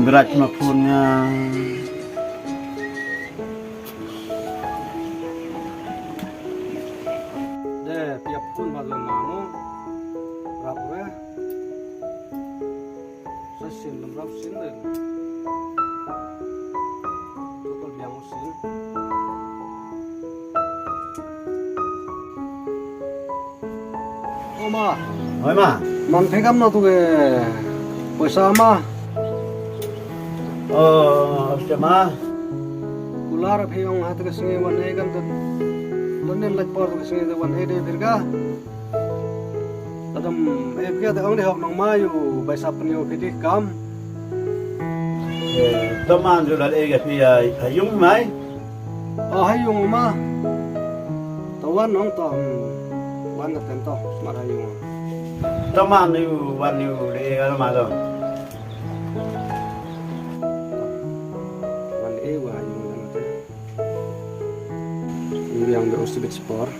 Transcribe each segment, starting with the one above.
berat cuma punya. Deh, tiap pun bagian mau berapa ya? Sesin berapa sen deh? Total biang sen. Oh ma, Oi ma. man pegam na tu ke? Paisa ma? Oh, ma. Ular peyong hat ke singe wan hai kan tu. Lanen lek por ke singe wan hai deh birga. Adam ebga de ang deh hok nang ma yu paisa penyo pedi kam. Teman sudah ega via ayung mai. Oh hai yung ma. Tawan nong tom wan na tento mara yung. Teman ni wan ni ega ma lo. Wan ewa yung na te. Yung yang berusibit spor.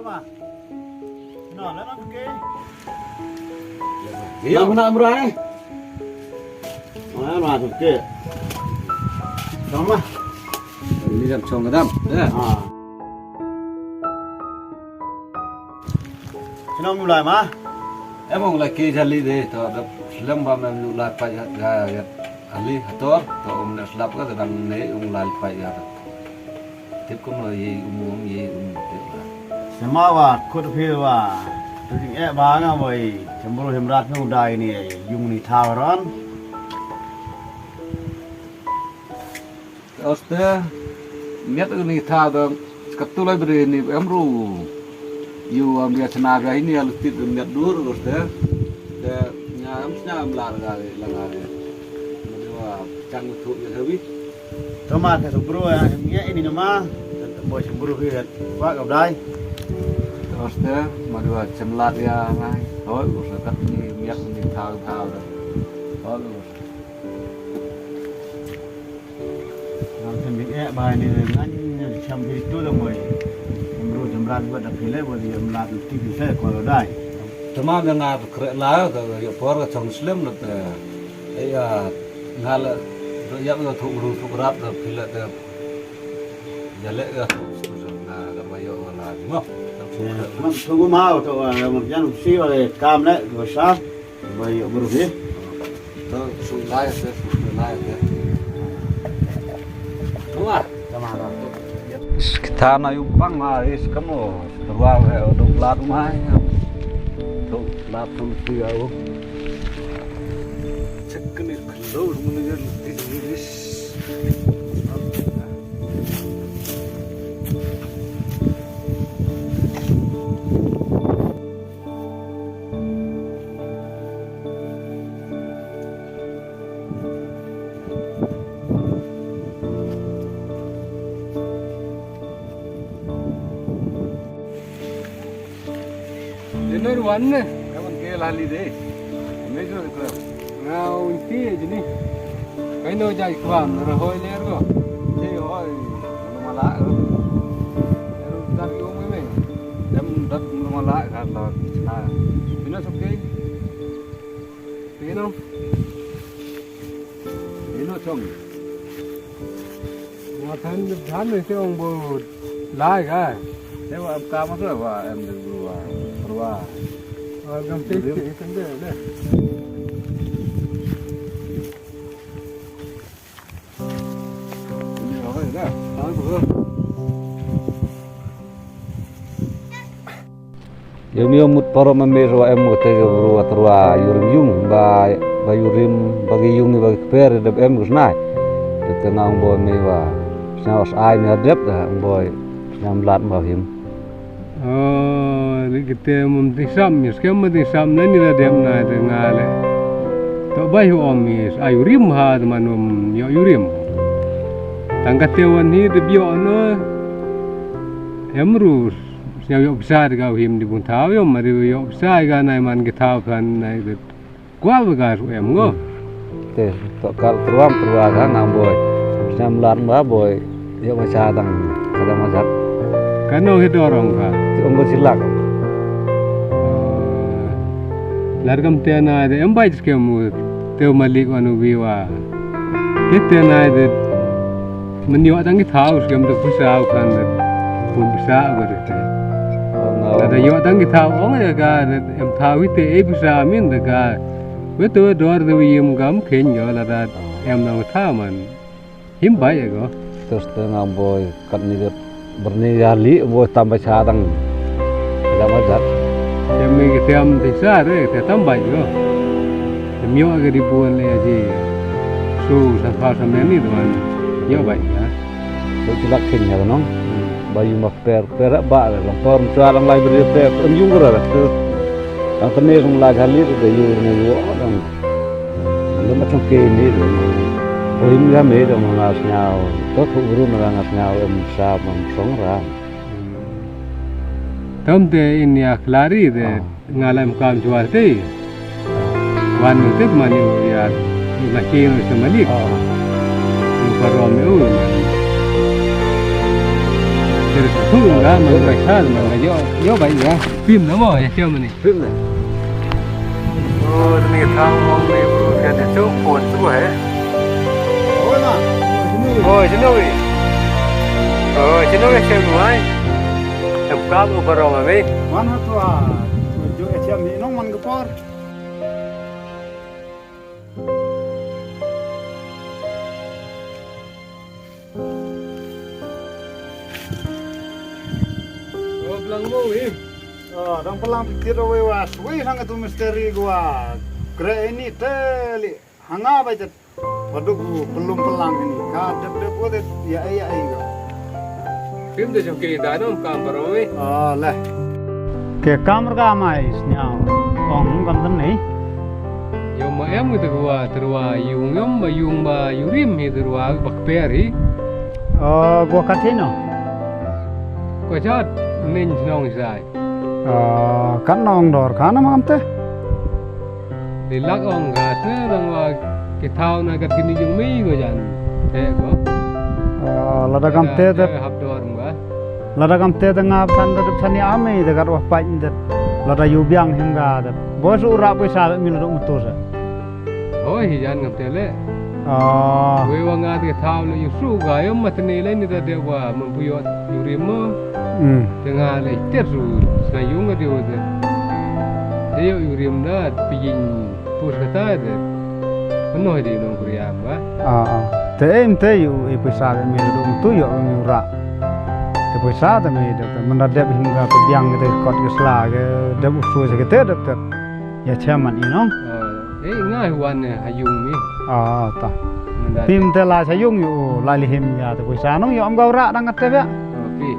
Ma. No, no, no, okay. Iya mana amrai? Mana ma okay. Sama. Ini jam song kadam. Ya. Ah. Senang mulai ma. Emang lagi jali deh, tu ada film bam yang mulai payah ya ali hator, tu umur selap kan sedang naik mulai payah. Tip kau mulai umum ye Semawa kut pilwa. Tujuh banga boy. Cemburu himrat nu dah ini yung ni tawaran. Oste, niat ini tahu ketulai beri ini emru. You ambil tenaga ini harus tidak niat dur oste. Dan nyam largare. Menurut cang tu ya habis. Tomat ke bro ya. Ini nama. Boy cemburu ke wak kau dah. Terus deh, madu cemlat ya ngai. Oh, usah kat ni miak ni tahu dah. Oh, Nampak ni bahan ni dengan campur itu dah boy. Cemburu jemrat buat dah pilih buat dia melat lebih bisa kalau dah. cuma dengan kerja lah, kalau por ke Muslim tu, ya ngal, ya tu thuk rap tu pilih tu, jalek tu nah, kamayo lah, mo. Tunggu mau tu, macam si oleh kam le, besar, bayi berubi. Tu sulai tu. Tunggu. Kita nak yumpang maris kamu, terus untuk lat mai, untuk lat tu tiaw. Cek ni kalau mendengar tiris. Dinner one, kawan ke lali deh. Mejo tu. Now inti je ni. Kau no jai kuam, rahoi le ro. Jai hoi, malak. Ro dari umum ni. Jam dat malak kan lah. Nah, bina sukai. Bina. Bina chong. Mathan dhan ni se ong bo lai ka. Thế mà em cao mất rồi và em đừng vừa em tí cái đề đây rồi đó nói vừa Yom mut para memir wa em te bro atrwa yurim yung ba yurim bagi yung bagi per de em gusnai de tenang boy me wa snaus ai me dep da boy nam lat ma him kita mum tisam mis kem tisam na ni da dem na de ngale to bai hu om mis ayurim ha de manum yo yurim tangkatewan ni de bio no emrus yo besar ga him di bun taw yo mari yo besar ga nai man ge taw kan nai de kwa ga ru em ngo te to kal truam trua ga ngam boy sam lat ma boy yo ma cha dang kada ma jat kano he dorong ga om go silak largam te na de em bai ske mu te malik anu wiwa kete na de menyo dang ge taw skem de pusau kan de pun bisa go de ada yo dang kita ong ga em tha wi te e bisa min da ga we to dor de yim gam khen yo la da em na tha man him bai go terus tengah boy kat ni berni gali boy tambah sadang da ma jat em mi ke am de sa re te tambah go em yo ga di buan le ji su sa fa sa men ni dan yo bai ya to tilak khen ya no bayu mak per ba lang form cha lang lai beri per em yung ra tu ang tene rong la gali de yu ne yo dang le ma chong ke ni de oim ga me de ma ngas nyao to thu ru na ngas nyao em sa mam song ra tam de in ya klari de ngalam kam jual te wan te mani ya na ke no se malik ni paro me u terus tu lah mereka yo baik ya film nama ya siapa ni film ni oh ni thang mong ni bro kan tu pun tu hai oh sini siapa mai tempat berapa mai mana tu tujuh jam ni nong man gepor Lang mo dang pelang pikir we was we sang tu misteri gua kre ini teli hanga baca waduh belum pelang ini kadep dep gua ya go film de jam ke da no kam baro we lah ke kamar ka mai snyao ong kam tan nei yo ma em gitu gua terwa yung ba yurim hi terwa bakperi gua katino ko chat nin nong sai kan nong dor kana mam te di lak ong ga te rang wa ke thau na gat kini jung mi go jan te go lada kam te te hab dor ga lada kam te te ngap san de sani ame de gar wa pa de lada yu biang him ga de bos ura pe sa mi lo muto sa hoi hi jan ngam te le we wa nga de thau le yu su ga yom mat ni le ni da de wa mun bu yo yurim mo tengah le terus sayung ada ada dia yurim na pijin pus kata ada penuh di nong kuriam ba te yu ipisa me do tu yo mi ura te pisa te me de mendadak hingga ke biang te kot ke sla ke de usu se ke te de ya chairman inong ngai wan hayung mi ta tim te la sayung yu la lihim ya te pisa nong yo am gaura dang ate ba okey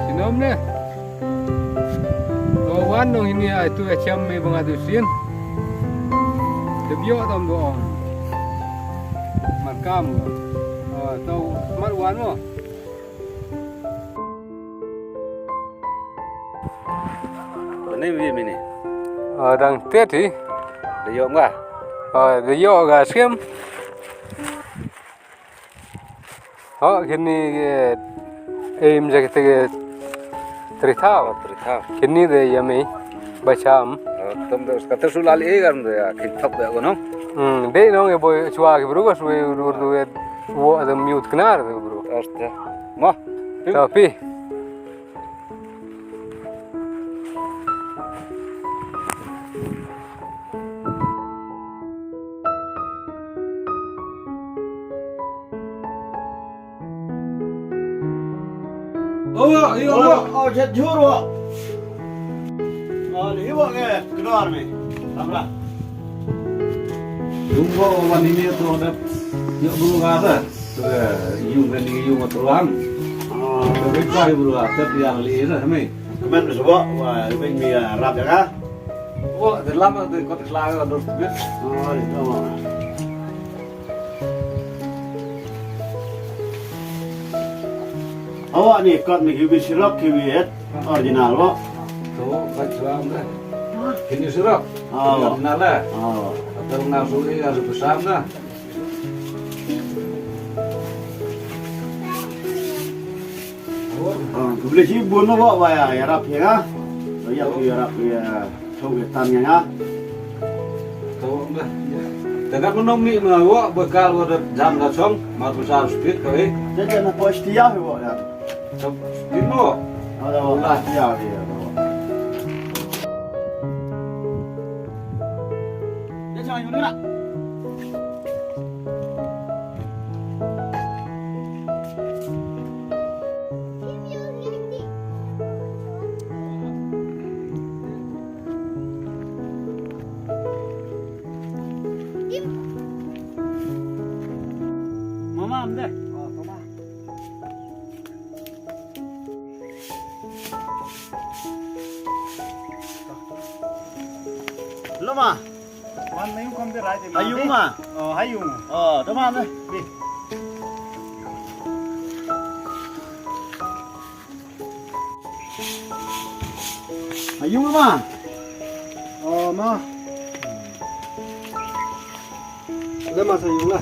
sinom ne to wan nong ini ai tu acham me bang adu sin de bio tam do man kam to mar wan mo này vì mình này đang tết thì để dùng à để vô gà xem họ khi ni em ra cái trithao khi ni để yami bacham tôm đó cái thứ là lấy cái đó khi thắp được không để nó cái boy chua cái bro cái suy ru wo ada mute knar cái bro asta mo tapi chết chưa rồi lý vợ nghe cái đoàn mày làm ra đúng cóวันนี้เนี่ยตัวนั้นเยอะบุรุษอ่ะตัวยุ่งกันนี่ยุ่งกับตัวนั้นตัวไม่ใช่บุรุษอ่ะแต่ที่อะไรนี่ใช่ไหม comment được số và bên mình làm được á โอ้แต่ละมันก็ติดลายก็โดนเบี้ย để cho mà anh này con mình kêu sirop kêu hết original đó ตัวก็ชอบนะกินอยู่สิครับนั่นแหละแต่ตรงนั้นสุดที่เราจะสร้างนะ cứ lấy chi buồn nó vợ vậy à rap thế á rồi giờ thì rap thì không được tan nhá ตัวนะแต่ถ้าคนน้องนี่มาว่าเบิกการว่าจะจำกับช่องมาตัวสาวสปีดเขาเอง thế cho nó post tia phải vợ à สปีดโน่ nó đâu là tia thì để cho anh nữa ạ mama am đây lo mà Wan mấy con biết lại thì ayung mà hay dùng. tao mam đây đi ayung mà Mà. Lấy mà sử dụng này.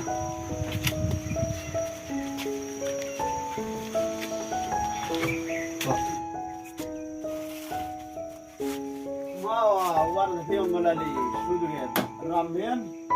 wow one film là đi suy nghĩ làm miếng